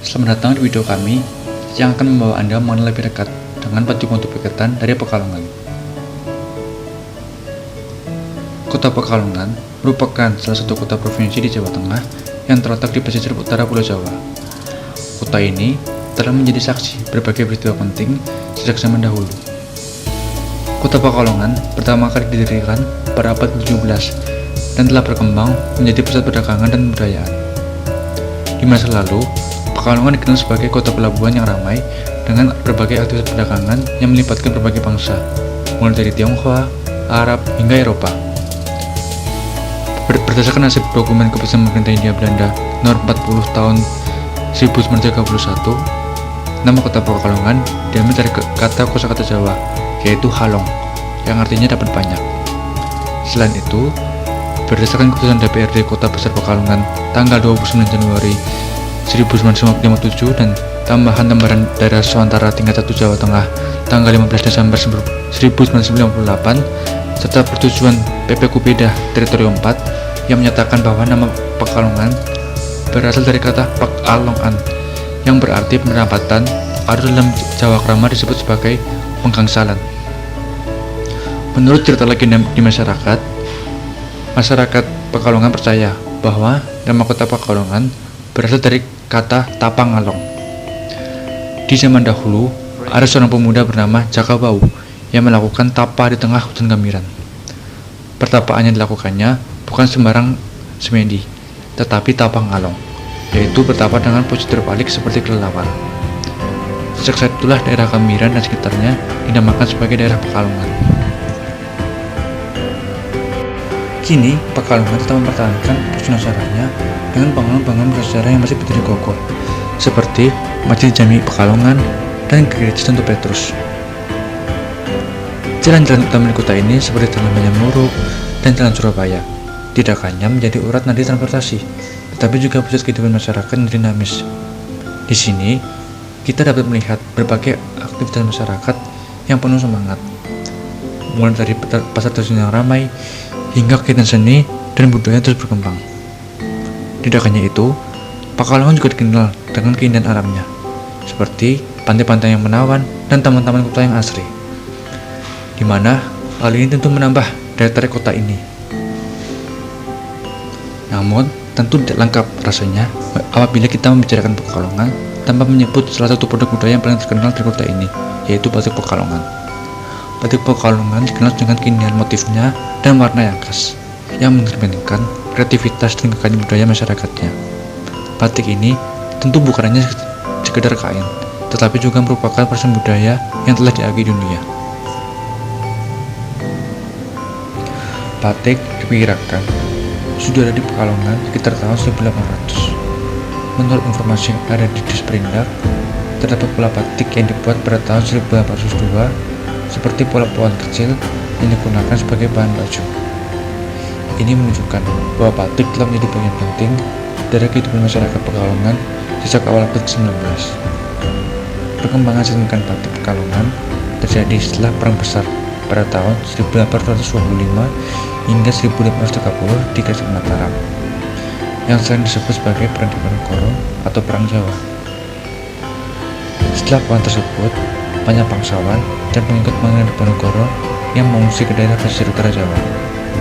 Selamat datang di video kami yang akan membawa Anda mengenal lebih dekat dengan Batik Motif Pegatan dari Pekalongan. Kota Pekalongan merupakan salah satu kota provinsi di Jawa Tengah yang terletak di pesisir utara Pulau Jawa. Kota ini telah menjadi saksi berbagai peristiwa penting sejak zaman dahulu. Kota Pekalongan pertama kali didirikan pada abad 17 dan telah berkembang menjadi pusat perdagangan dan kebudayaan. Di masa lalu, Pekalongan dikenal sebagai kota pelabuhan yang ramai dengan berbagai aktivitas perdagangan yang melibatkan berbagai bangsa, mulai dari Tionghoa, Arab, hingga Eropa. Berdasarkan hasil dokumen keputusan pemerintah Hindia Belanda nomor 40 tahun 1931, nama kota Pekalongan diambil dari kata kosakata Jawa, yaitu halong, yang artinya dapat banyak. Selain itu, berdasarkan keputusan DPRD Kota Besar Pekalongan tanggal 29 Januari 1957 dan tambahan lembaran daerah Suantara tingkat 1 Jawa Tengah tanggal 15 Desember 1998 serta persetujuan PP Kupeda Teritorium 4 yang menyatakan bahwa nama Pekalongan berasal dari kata Pekalongan yang berarti penempatan atau dalam Jawa Krama disebut sebagai penggangsalan. Menurut cerita legenda di masyarakat Pekalongan percaya bahwa nama kota Pekalongan berasal dari kata Tapangalong. Di zaman dahulu, ada seorang pemuda bernama Jakabau yang melakukan tapa di tengah hutan gemiran. Pertapaan yang dilakukannya bukan sembarang semedi, tetapi Tapangalong, yaitu bertapa dengan posisi terbalik seperti kelelawar. Sejak saat itulah daerah Gemiran dan sekitarnya dinamakan sebagai daerah Pekalongan. Kini, Pekalongan tetap mempertahankan fungsi sejarahnya dengan bangunan-bangunan bersejarah yang masih berdiri kokoh, seperti Masjid Jami Pekalongan dan Gereja Santo Petrus. Jalan-jalan utama di kota ini seperti Jalan Manyamuruk dan Jalan Surabaya tidak hanya menjadi urat nadi transportasi, tetapi juga pusat kehidupan masyarakat yang dinamis. Di sini, kita dapat melihat berbagai aktivitas masyarakat yang penuh semangat, mulai dari pasar tradisional yang ramai hingga kegiatan seni dan budaya terus berkembang. Tidak hanya itu, Pekalongan juga dikenal dengan keindahan alamnya, seperti pantai-pantai yang menawan dan taman-taman kota yang asri, di mana hal ini tentu menambah daya tarik kota ini. Namun, tentu tidak lengkap rasanya apabila kita membicarakan Pekalongan tanpa menyebut salah satu produk budaya yang paling terkenal di kota ini, yaitu batik Pekalongan. Batik Pekalongan dikenal dengan keindahan motifnya dan warna yang khas, yang mencerminkan kreativitas dan kekayaan budaya masyarakatnya. Batik ini tentu bukan hanya sekedar kain, tetapi juga merupakan warisan budaya yang telah diakui dunia. Batik diperkirakan sudah ada di Pekalongan sekitar tahun 1800. Menurut informasi yang ada di Disperindak, terdapat pola batik yang dibuat pada tahun 1802 seperti pola pohon kecil yang digunakan sebagai bahan baju. Ini menunjukkan bahwa batik telah menjadi bagian penting dari kehidupan masyarakat Pekalongan sejak awal abad ke-19. Perkembangan signifikan batik Pekalongan terjadi setelah Perang Besar pada tahun 1825 hingga 1830 di Kerajaan Mataram, yang sering disebut sebagai Perang Diponegoro atau Perang Jawa. Setelah perang tersebut, banyak bangsawan dan pengikut Pangeran Diponegoro yang mengungsi ke daerah pesisir utara Jawa,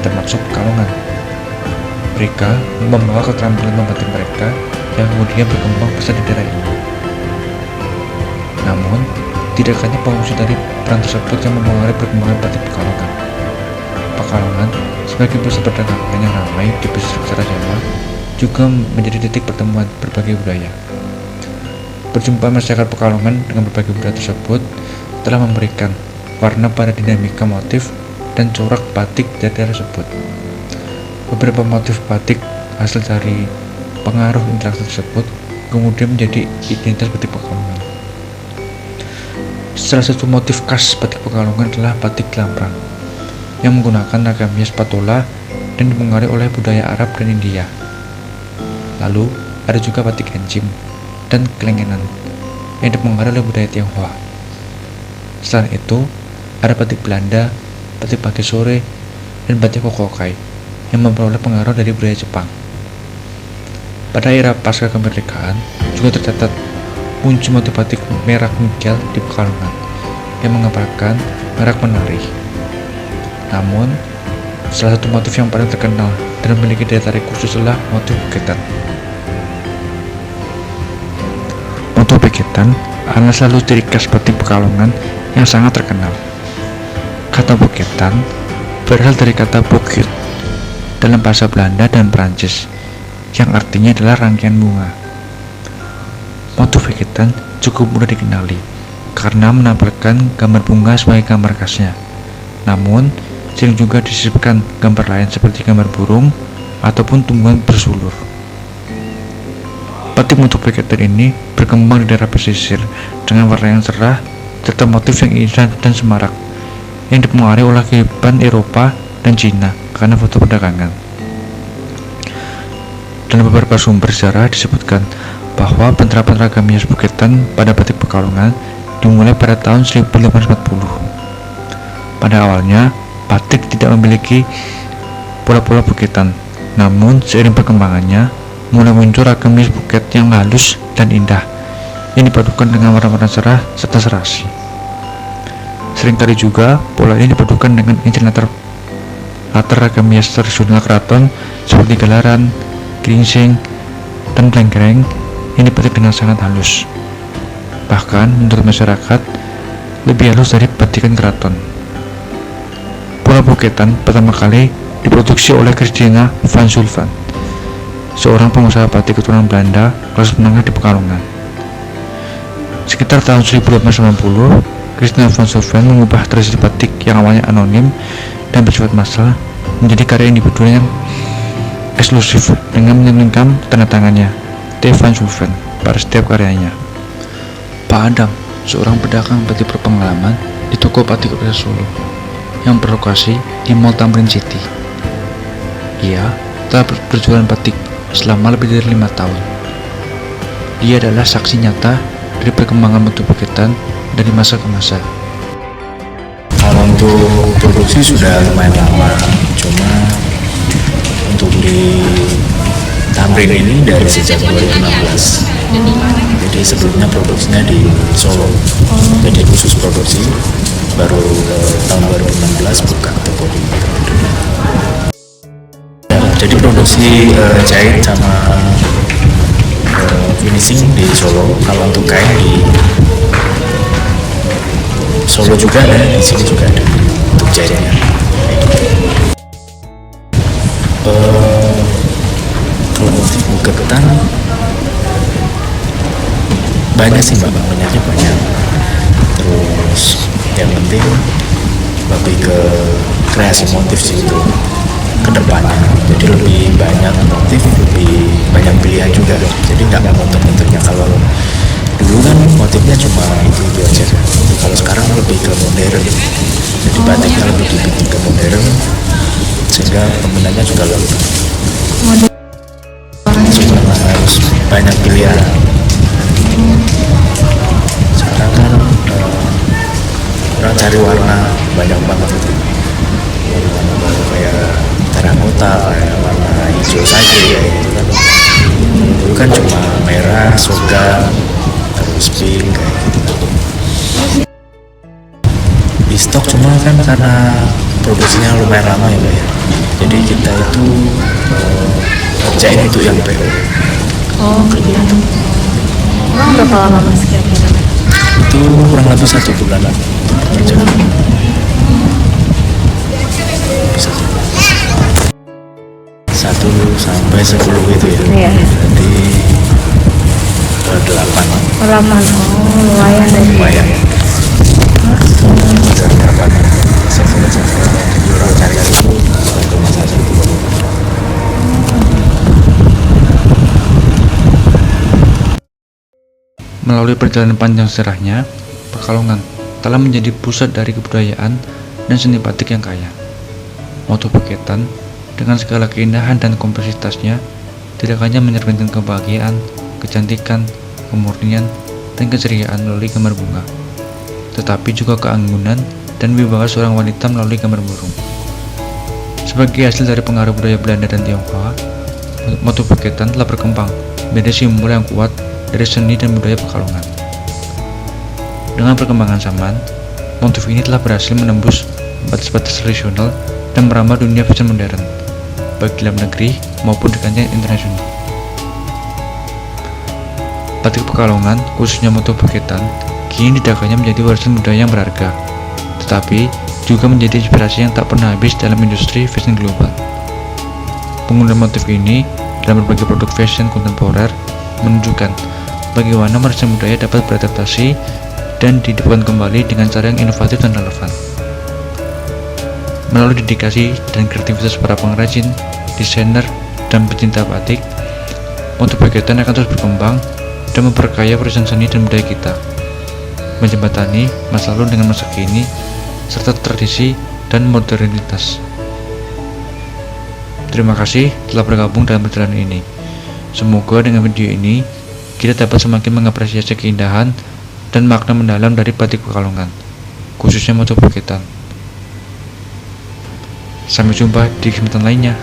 termasuk Pekalongan. Mereka membawa keterampilan membatik mereka yang kemudian berkembang besar di daerah ini. Namun, tidak hanya pengungsi dari perang tersebut yang mempengaruhi perkembangan batik Pekalongan. Pekalongan sebagai pusat perdagangan yang ramai di pesisir utara Jawa juga menjadi titik pertemuan berbagai budaya. Perjumpaan masyarakat Pekalongan dengan berbagai budaya tersebut telah memberikan warna pada dinamika motif dan corak batik dari daerah tersebut. Beberapa motif batik hasil dari pengaruh interaksi tersebut kemudian menjadi identitas batik Pekalongan. Salah satu motif khas batik Pekalongan adalah batik Lamprang yang menggunakan ragam hias patola dan dipengaruhi oleh budaya Arab dan India. Lalu ada juga batik encim dan kelengenan yang dipengaruhi oleh budaya Tionghoa. Selain itu, ada batik Belanda, batik pagi sore, dan batik kokokai yang memperoleh pengaruh dari budaya Jepang. Pada era pasca kemerdekaan juga tercatat muncul motif batik merah nikel di Pekalongan yang menggambarkan merah menari. Namun, salah satu motif yang paling terkenal dan memiliki daya tarik khusus adalah motif buketan. Motif buketan adalah salah satu ciri khas batik Pekalongan yang sangat terkenal. Kata buketan berasal dari kata bukit dalam bahasa Belanda dan Prancis yang artinya adalah rangkaian bunga. Motif buketan cukup mudah dikenali karena menampilkan gambar bunga sebagai gambar khasnya. Namun, sering juga disisipkan gambar lain seperti gambar burung ataupun tumbuhan bersulur. Batik motif buketan ini berkembang di daerah pesisir dengan warna yang cerah serta motif yang indah dan semarak yang dipengaruhi oleh kehidupan Eropa dan Cina karena foto perdagangan. Dalam beberapa sumber sejarah disebutkan bahwa penerapan ragam hias buketan pada batik Pekalongan dimulai pada tahun 1840. Pada awalnya, batik tidak memiliki pola-pola buketan, namun seiring perkembangannya, mulai muncul ragam hias buket yang halus dan indah, yang dipadukan dengan warna-warna cerah serta serasi. Seringkali juga, pola ini dipadukan dengan cincin latar ragam hias tradisional keraton seperti galaran, geringsing, dan plengkereng yang dibatik dengan sangat halus. Bahkan menurut masyarakat lebih halus dari batikan keraton. Pola buketan pertama kali diproduksi oleh Christina van Zulphen, seorang pengusaha batik keturunan Belanda kelas menengah di Pekalongan. Sekitar tahun 1890, Christina van Zulphen mengubah tradisi batik yang awalnya anonim dan bersifat massal menjadi karya individu yang eksklusif dengan menyantumkan tanda tangannya T. van Zulphen pada setiap karyanya. Pak Adam, seorang pedagang batik berpengalaman di toko batik Kota Solo yang berlokasi di Mall Tamrin City. Ia telah berjualan batik selama lebih dari 5 tahun. Dia adalah saksi nyata dari perkembangan motif buketan dari masa ke masa. Kalau untuk produksi sudah lumayan lama, cuma untuk di Tamrin ini dari sejak 2016. Jadi sebelumnya produksinya di Solo. Jadi khusus produksi baru tahun 2016 buka toko di Tamrin. Jadi produksi jahit sama finishing di Solo. Kalau untuk kain di Solo juga ada, di sini juga ada untuk jahitnya. Kalau motif buketan banyak sih mbak, banyaknya banyak. Terus yang penting lebih ke kreasi motif sih itu ke depannya. Jadi lebih banyak motif, lebih banyak pilihan juga. Jadi nggak monoton-monotonnya. Kalau dulu kan motifnya cuma itu aja. Kalau sekarang lebih ke modern. Jadi batiknya lebih dibikin ke modern sehingga penggunanya juga lebih harus banyak pilihan. Sekarang kan orang cari warna banyak banget itu, warna baru kayak terakota, kayak warna hijau saja ya gitu kan. Dulu kan cuma merah, surga, terus pink kayak gitu kan. Di stok cuma kan karena produksinya lumayan lama ya Mbak ya. Jadi kita itu kerjain untuk yang PO. Oh gitu. Emang berapa lama mas kira-kira? Itu kurang lebih 1 bulan kerja. Bisa 1 sampai 10 gitu ya. Iya. Jadi 8. Lama, oh lumayan deh. Lumayan. Dari 8 orang cari itu ke masa 1 bulan. Melalui perjalanan panjang sejarahnya, Pekalongan telah menjadi pusat dari kebudayaan dan seni batik yang kaya. Motif buketan dengan segala keindahan dan kompleksitasnya tidak hanya mencerminkan kebahagiaan, kecantikan, kemurnian, dan keceriaan melalui gambar bunga, tetapi juga keanggunan dan wibawa seorang wanita melalui gambar burung. Sebagai hasil dari pengaruh budaya Belanda dan Tionghoa, motif buketan telah berkembang menjadi simbol yang kuat dari seni dan budaya Pekalongan. Dengan perkembangan zaman, motif ini telah berhasil menembus batas-batas tradisional dan merambah dunia fashion modern, baik di dalam negeri maupun di kancah internasional. Batik Pekalongan, khususnya motif paketan, kini didakanya menjadi warisan budaya yang berharga, tetapi juga menjadi inspirasi yang tak pernah habis dalam industri fashion global. Penggunaan motif ini dalam berbagai produk fashion kontemporer menunjukkan bagaimana warisan budaya dapat beradaptasi dan dihidupkan kembali dengan cara yang inovatif dan relevan. Melalui dedikasi dan kreativitas para pengrajin, desainer, dan pecinta batik, motif paketan akan terus berkembang dan memperkaya warisan seni dan budaya kita, menjembatani masa lalu dengan masa kini, serta tradisi dan modernitas. Terima kasih telah bergabung dalam perjalanan ini. Semoga dengan video ini kita dapat semakin mengapresiasi keindahan dan makna mendalam dari batik Pekalongan, khususnya motif paketan. Sampai jumpa di kesempatan lainnya.